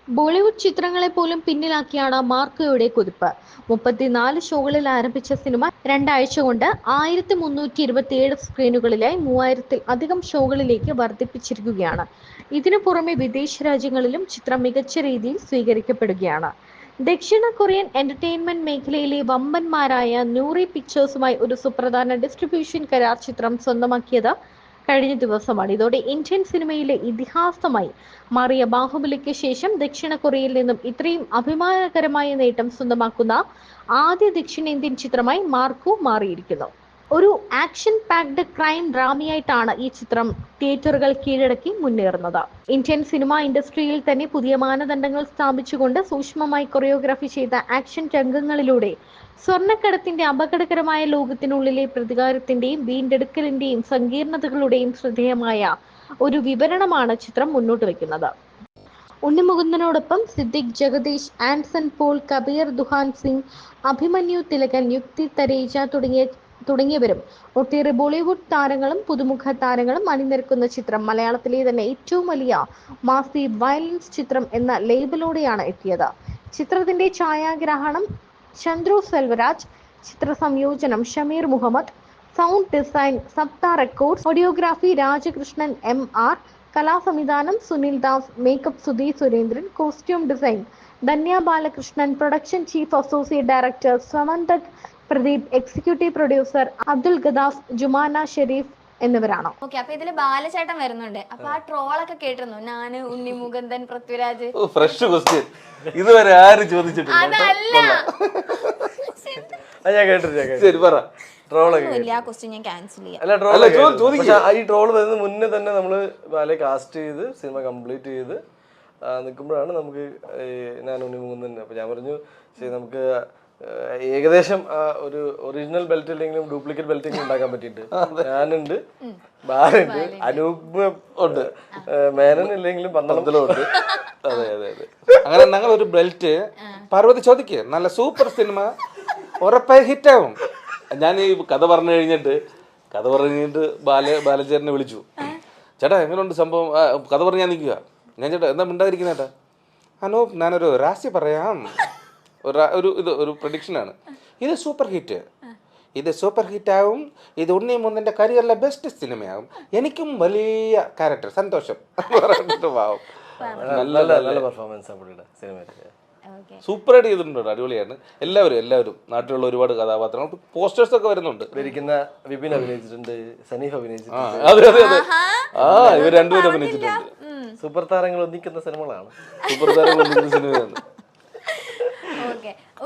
ബോളിവുഡ് ചിത്രങ്ങളെ പോലും പിന്നിലാക്കിയാണ് മാർക്കോയുടെ കുതിപ്പ്. 34 ഷോകളിൽ ആരംഭിച്ച സിനിമ രണ്ടാഴ്ച കൊണ്ട് 1327 സ്ക്രീനുകളിലായി 3000-ൽ അധികം ഷോകളിലേക്ക് വർദ്ധിപ്പിച്ചിരിക്കുകയാണ്. ഇതിനു പുറമെ വിദേശ രാജ്യങ്ങളിലും ചിത്രം മികച്ച രീതിയിൽ സ്വീകരിക്കപ്പെടുകയാണ്. ദക്ഷിണ കൊറിയൻ എന്റർടൈൻമെന്റ് മേഖലയിലെ വമ്പന്മാരായ നൂറി പിക്ചേഴ്സുമായി ഒരു സുപ്രധാന ഡിസ്ട്രിബ്യൂഷൻ കരാർ ചിത്രം സ്വന്തമാക്കിയത് കഴിഞ്ഞ ദിവസമാണ്. ഇതോടെ ഇന്ത്യൻ സിനിമയിലെ ഇതിഹാസമായി മാറിയ ബാഹുബലിക്ക് ശേഷം ദക്ഷിണ കൊറിയയിൽ നിന്നും ഇത്രയും അഭിമാനകരമായ നേട്ടം സ്വന്തമാക്കുന്ന ആദ്യ ദക്ഷിണേന്ത്യൻ ചിത്രമായി മാർക്കോ മാറിയിരിക്കുന്നു. ഒരു ആക്ഷൻ പാക്ഡ് ക്രൈം ഡ്രാമയായിട്ടാണ് ഈ ചിത്രം തിയേറ്ററുകൾ കീഴടക്കി മുന്നേറുന്നത്. ഇന്ത്യൻ സിനിമാ ഇൻഡസ്ട്രിയിൽ തന്നെ പുതിയ മാനദണ്ഡങ്ങൾ സ്ഥാപിച്ചുകൊണ്ട് സൂക്ഷ്മമായി കൊറിയോഗ്രാഫി ചെയ്ത ആക്ഷൻ രംഗങ്ങളിലൂടെ സ്വർണ്ണക്കടത്തിന്റെ അപകടകരമായ ലോകത്തിനുള്ളിലെ പ്രതികാരത്തിന്റെയും വീണ്ടെടുക്കലിന്റെയും സങ്കീർണതകളുടെയും ശ്രദ്ധേയമായ ഒരു വിവരണമാണ് ചിത്രം മുന്നോട്ട് വയ്ക്കുന്നത്. ഉണ്ണിമുകുന്ദനോടൊപ്പം സിദ്ദിഖ്, ജഗദീഷ്, ആൻസൺ പോൾ, കബീർ ദുഹാൻ സിംഗ്, അഭിമന്യു തിലകൻ, യുക്തി തരേജ തുടങ്ങിയവരും ഒട്ടേറെ ബോളിവുഡ് താരങ്ങളും പുതുമുഖ താരങ്ങളും അണിനിരക്കുന്ന ചിത്രം മലയാളത്തിലെ തന്നെ ഏറ്റവും വലിയ മാസി വയലൻസ് ചിത്രം എന്ന ലേബലോടെയാണ് എത്തിയത്. ചിത്രത്തിന്റെ ഛായാഗ്രഹണം ചന്ദ്രു സെൽവരാജ്, ചിത്ര സംയോജനം Shameer Muhammad, sound design Sapta records, audiography Rajakrishnan MR, കലാസംവിധാനം Sunil Das, makeup Sudhi Surendran, costume design Dhanya Balakrishnan, production chief associate director Samanthak Pradeep, executive producer Abdul Gadaf, Jumana Sharif എന്നിവരാണ്. ഓക്കെ, അപ്പൊ ഇതില് ബാലചേട്ടൻ വരുന്നുണ്ട്. അപ്പൊ ആ ട്രോളൊക്കെ കേട്ടിരുന്നു, ഞാന് ഉണ്ണി മുകുന്ദൻ പൃഥ്വിരാജ്. ഫ്രഷ് ക്വസ്റ്റ്യൻ, ഇതുവരെ ആരും ചോദിച്ചിട്ടില്ല. അതല്ല ഞാൻ കേട്ടില്ല. ശരി പറ. ഈ ട്രോള് വരുന്ന മുന്നേ തന്നെ നമ്മള് ബാലെ കാസ്റ്റ് ചെയ്ത് സിനിമ കംപ്ലീറ്റ് ചെയ്ത് നിൽക്കുമ്പോഴാണ് നമുക്ക് ഞാൻ ഉണ്ണി മുകുന്ദൻ. അപ്പൊ ഞാൻ പറഞ്ഞു ശരി, നമുക്ക് ഏകദേശം ഒരു ഒറിജിനൽ ബെൽറ്റ് ഇല്ലെങ്കിലും ഡ്യൂപ്ലിക്കേറ്റ് ബെൽറ്റ് എങ്കിലും ഉണ്ടാക്കാൻ പറ്റിയിട്ടുണ്ട്. ഞാനുണ്ട്, ബാലുണ്ട്, അനൂപ് ഉണ്ട്, മേനൻ ഇല്ലെങ്കിലും പന്തളം ഉണ്ട്. അതെ അതെ അതെ. അങ്ങനെ ഞങ്ങൾ ഒരു ബെൽറ്റ് പാർവതി ചോദിക്ക്, നല്ല സൂപ്പർ സിനിമ ഉറപ്പായി ഹിറ്റാവും. ഞാൻ ഈ കഥ പറഞ്ഞു കഴിഞ്ഞിട്ട് ബാലചേട്ടനെ വിളിച്ചു. ചേട്ടാ എങ്ങനെയുണ്ട് സംഭവം, കഥ പറഞ്ഞാൽ നിൽക്കുക. ഞാൻ ചേട്ടാ എന്താ മിണ്ടാതിരിക്കുന്ന ചേട്ടാ? അനൂപ്, ഞാനൊരു രാശി പറയാം. ഒരു പ്രഡിക്ഷനാണ്. ഇത് സൂപ്പർ ഹിറ്റാവും. ഇത് ഉണ്ണി മുകുന്ദന്റെ കരിയറിലെ ബെസ്റ്റ് സിനിമയാകും. എനിക്കും വലിയ ക്യാരക്ടർ, സന്തോഷം പറഞ്ഞിട്ട് പാവം. നല്ല പെർഫോമൻസ് സിനിമ. സൂപ്പറായിട്ട് ചെയ്തിട്ടുണ്ട്, അടിപൊളിയാണ്. എല്ലാവരും നാട്ടിലുള്ള ഒരുപാട് കഥാപാത്രങ്ങൾ, പോസ്റ്റേഴ്സ് ഒക്കെ വരുന്നുണ്ട്. വിപിൻ അഭിനയിച്ചിട്ടുണ്ട്, സനീഫ് അഭിനയിച്ചിട്ടുണ്ട്. അതെ അതെ അതെ. ഇവർ രണ്ടുപേരും അഭിനയിച്ചിട്ടുണ്ട്. സൂപ്പർ താരങ്ങൾ ഒന്നിക്കുന്ന സിനിമകളാണ്. സിനിമയാണ്.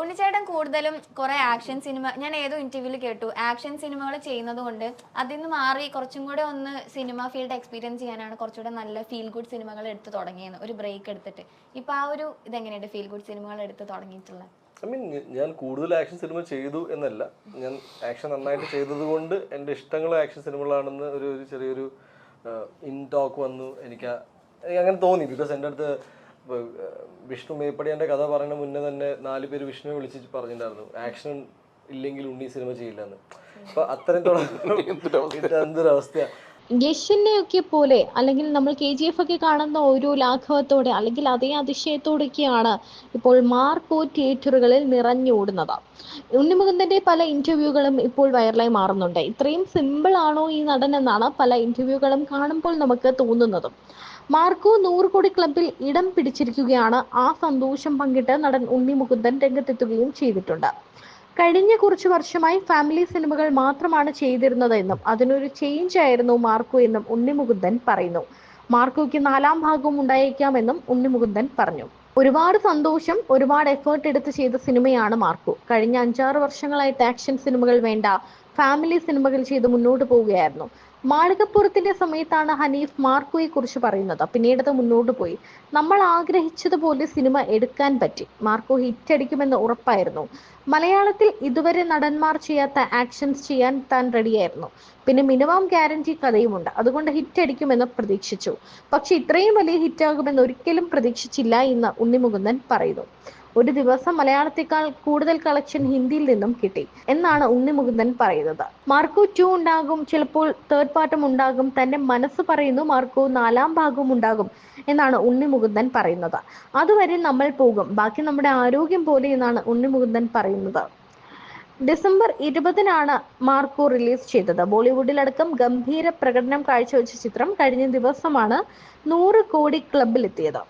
ഉണ്ണിച്ചേട്ടൻ കൂടുതലും കുറെ ആക്ഷൻ സിനിമ, ഞാൻ ഏതോ ഇന്റർവ്യൂവിൽ കേട്ടു, ആക്ഷൻ സിനിമകൾ ചെയ്യുന്നത് കൊണ്ട് അതിൽ നിന്ന് മാറി കുറച്ചും കൂടെ ഒന്ന് സിനിമ ഫീൽഡ് എക്സ്പീരിയൻസ് ചെയ്യാനാണ് കുറച്ചുകൂടെ നല്ല ഫീൽ ഗുഡ് സിനിമകൾ എടുത്ത് തുടങ്ങിയത്, ഒരു ബ്രേക്ക് എടുത്തിട്ട്. ഇപ്പൊ ആ ഒരു ഇതെങ്ങനെയുണ്ട് ഫീൽ ഗുഡ് സിനിമകൾ എടുത്ത് തുടങ്ങിയിട്ടുള്ളത്? ഞാൻ കൂടുതൽ ആക്ഷൻ സിനിമ ചെയ്തു എന്നല്ല, ഞാൻ ആക്ഷൻ നന്നായിട്ട് ചെയ്തത് കൊണ്ട് എൻ്റെ ഇഷ്ടങ്ങൾ ആക്ഷൻ സിനിമകളാണെന്ന് ഒരു ചെറിയൊരു ഇൻ ടോക്ക് വന്നു. എനിക്ക് അങ്ങനെ തോന്നി. ബിക്കോസ് എൻ്റെ അടുത്ത് വിഷ്ണു മേപ്പടിയാൻ്റെ കഥ പറയുന്ന മുന്നേ തന്നെ 4 പേര് വിഷ്ണുവെ വിളിച്ച് പറഞ്ഞിട്ടുണ്ടായിരുന്നു, ആക്ഷൻ ഇല്ലെങ്കിൽ ഉണ്ണി സിനിമ ചെയ്യില്ലെന്ന്. അപ്പൊ അത്രത്തോളം എന്തൊരവസ്ഥയാണ്. യശിനെയൊക്കെ പോലെ അല്ലെങ്കിൽ നമ്മൾ KGF ഒക്കെ കാണുന്ന ഒരു ലാഘവത്തോടെ അല്ലെങ്കിൽ അതേ അതിശയത്തോടെയൊക്കെയാണ് ഇപ്പോൾ മാർക്കോ തിയേറ്ററുകളിൽ നിറഞ്ഞോടുന്നത്. ഉണ്ണിമുകുന്ദന്റെ പല ഇന്റർവ്യൂകളും ഇപ്പോൾ വൈറലായി മാറുന്നുണ്ട്. ഇത്രയും സിമ്പിൾ ആണോ ഈ നടൻ എന്നാണ് പല ഇന്റർവ്യൂകളും കാണുമ്പോൾ നമുക്ക് തോന്നുന്നതും. മാർക്കോ 100 കോടി ക്ലബിൽ ഇടം പിടിച്ചിരിക്കുകയാണ്. ആ സന്തോഷം പങ്കിട്ട് നടൻ ഉണ്ണിമുകുന്ദൻ രംഗത്തെത്തുകയും ചെയ്തിട്ടുണ്ട്. കഴിഞ്ഞ കുറച്ചു വർഷമായി ഫാമിലി സിനിമകൾ മാത്രമാണ് ചെയ്തിരുന്നത് എന്നും അതിനൊരു ചേഞ്ച് ആയിരുന്നു മാർക്കോ എന്നും ഉണ്ണിമുകുന്ദൻ പറയുന്നു. മാർക്കോയ്ക്ക് 4ാം ഭാഗവും ഉണ്ടായേക്കാമെന്നും ഉണ്ണിമുകുന്ദൻ പറഞ്ഞു. ഒരുപാട് സന്തോഷം, ഒരുപാട് എഫേർട്ട് എടുത്ത് ചെയ്ത സിനിമയാണ് മാർക്കോ. കഴിഞ്ഞ 5-6 വർഷങ്ങളായിട്ട് ആക്ഷൻ സിനിമകൾ വേണ്ട, ഫാമിലി സിനിമകൾ ചെയ്ത് മുന്നോട്ട് പോവുകയായിരുന്നു. മാളികപ്പുറത്തിന്റെ സമയത്താണ് ഹനീഫ് മാർക്കോയെ കുറിച്ച് പറയുന്നത്. പിന്നീട് അത് മുന്നോട്ട് പോയി. നമ്മൾ ആഗ്രഹിച്ചതുപോലെ സിനിമ എടുക്കാൻ പറ്റി. മാർക്കോ ഹിറ്റ് അടിക്കുമെന്ന് ഉറപ്പായിരുന്നു. മലയാളത്തിൽ ഇതുവരെ നടന്മാർ ചെയ്യാത്ത ആക്ഷൻസ് ചെയ്യാൻ താൻ റെഡിയായിരുന്നു. പിന്നെ മിനിമം ഗ്യാരണ്ടി കഥയുമുണ്ട്. അതുകൊണ്ട് ഹിറ്റ് അടിക്കുമെന്ന് പ്രതീക്ഷിച്ചു. പക്ഷെ ഇത്രയും വലിയ ഹിറ്റാകുമെന്ന് ഒരിക്കലും പ്രതീക്ഷിച്ചില്ല എന്ന് ഉണ്ണിമുകുന്ദൻ പറയുന്നു. ഒരു ദിവസം മലയാളത്തേക്കാൾ കൂടുതൽ കളക്ഷൻ ഹിന്ദിയിൽ നിന്നും കിട്ടി എന്നാണ് ഉണ്ണി മുകുന്ദൻ പറയുന്നത്. മാർക്കോ 2 ഉണ്ടാകും, ചിലപ്പോൾ തേർഡ് പാർട്ടും ഉണ്ടാകും. തന്റെ മനസ്സ് പറയുന്നു മാർക്കോ 4ാം ഭാഗവും ഉണ്ടാകും എന്നാണ് ഉണ്ണി മുകുന്ദൻ പറയുന്നത്. അതുവരെ നമ്മൾ പോകും, ബാക്കി നമ്മുടെ ആരോഗ്യം പോലെ എന്നാണ് ഉണ്ണി മുകുന്ദൻ പറയുന്നത്. ഡിസംബർ 20-നാണ് മാർക്കോ റിലീസ് ചെയ്തത്. ബോളിവുഡിലടക്കം ഗംഭീര പ്രകടനം കാഴ്ചവെച്ച ചിത്രം കഴിഞ്ഞ ദിവസമാണ് 100 കോടി ക്ലബിലെത്തിയത്.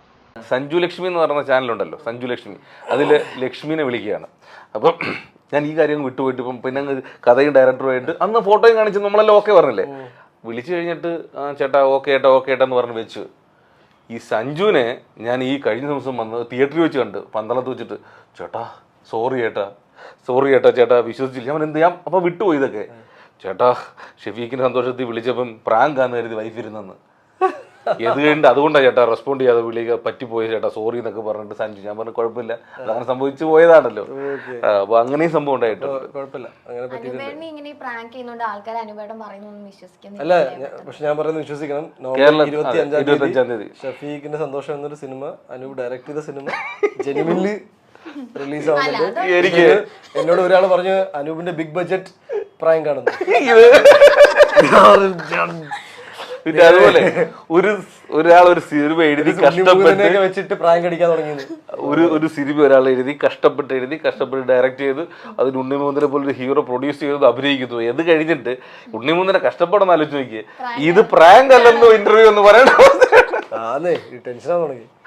സഞ്ജു ലക്ഷ്മി എന്ന് പറയുന്ന ചാനലുണ്ടല്ലോ, സഞ്ജു ലക്ഷ്മി, അതിൽ ലക്ഷ്മിനെ വിളിക്കുകയാണ്. അപ്പം ഞാൻ ഈ കാര്യം വിട്ടുപോയിട്ട് ഇപ്പം പിന്നെ കഥയും ഡയറക്ടറുമായിട്ട് അന്ന് ഫോട്ടോയും കാണിച്ച് നമ്മളെല്ലാം ഓക്കെ പറഞ്ഞില്ലേ, വിളിച്ചു കഴിഞ്ഞിട്ട് ചേട്ടാ ഓക്കെ ഏട്ടാ ഓക്കെ ഏട്ടാ എന്ന് പറഞ്ഞ് വെച്ച് ഈ സഞ്ജുവിനെ ഞാൻ ഈ കഴിഞ്ഞ ദിവസം വന്ന് തിയേറ്ററിൽ വെച്ച് കണ്ട്, പന്തളത്ത് വെച്ചിട്ട് ചേട്ടാ സോറി ഏട്ടാ ചേട്ടാ വിശ്വസിച്ചില്ല. ഞാൻ എന്ത് ചെയ്യാം, അപ്പം വിട്ടുപോയി ഇതൊക്കെ. ചേട്ടാ ഷെഫീഖിന്റെ സന്തോഷത്തിൽ വിളിച്ചപ്പം പ്രാങ്കാന്ന് കരുതി വൈഫ് ഇരുന്നെന്ന്. ഇത് കഴിഞ്ഞിട്ട് അതുകൊണ്ടാണ് ചേട്ടാ റെസ്പോണ്ട് ചെയ്യാതെ വിളിക്കുക പറ്റിപ്പോയി ചേട്ടാ സോറി എന്നൊക്കെ പറഞ്ഞിട്ട് സഞ്ജു. ഞാൻ പറഞ്ഞു കുഴപ്പമില്ല, അതങ്ങനെ സംഭവിച്ചു പോയതാണല്ലോ. അപ്പൊ അങ്ങനെയും സംഭവം ഉണ്ടായിട്ടുണ്ട്. കുഴപ്പമില്ല, അങ്ങനെ പറ്റിയിട്ടുണ്ട്. ഇങ്ങനെ പ്രാങ്ക് ചെയ്യുന്നോണ്ട് ആൾക്കാർ അനുപേടം പറയുന്നൊന്നും വിശ്വസിക്കുന്നില്ല. അല്ല, പക്ഷെ ഞാൻ പറയുന്നത് വിശ്വസിക്കണം. കേരളം 25-ാം തീയതി ഷഫീഖിന്റെ സന്തോഷം എന്നൊരു സിനിമ അനൂപ് ഡയറക്ട് ചെയ്ത സിനിമ ജെനുവിൻലി റിലീസ് ആവുന്നുണ്ട്. എനിക്ക് എന്നോട് ഒരാൾ പറഞ്ഞു അനൂപിന്റെ ബിഗ് ബഡ്ജറ്റ് പ്രാങ്ക് ആണെന്ന്. പിന്നെ അതുപോലെ ഒരാൾ ഒരു സിനിമ എഴുതി കഷ്ടപ്പെട്ട് വെച്ചിട്ട് പ്രാങ്ക് അടിക്കാൻ തുടങ്ങിയത്. ഒരു സിനിമ ഒരാൾ എഴുതി കഷ്ടപ്പെട്ട് ഡയറക്ട് ചെയ്ത് അതിന് ഉണ്ണിമുകുന്ദനെ പോലെ ഒരു ഹീറോ പ്രൊഡ്യൂസ് ചെയ്ത് അഭിനയിക്കുന്നു. ഇത് കഴിഞ്ഞിട്ട് ഉണ്ണിമുകുന്ദനെ കഷ്ടപ്പെടാൻ ആലോചിച്ച് നോക്കിയേ, ഇത് പ്രാങ്ക് അല്ലെന്നോ ഇന്റർവ്യൂ എന്ന് പറയണ ടെൻഷനാ തുടങ്ങി.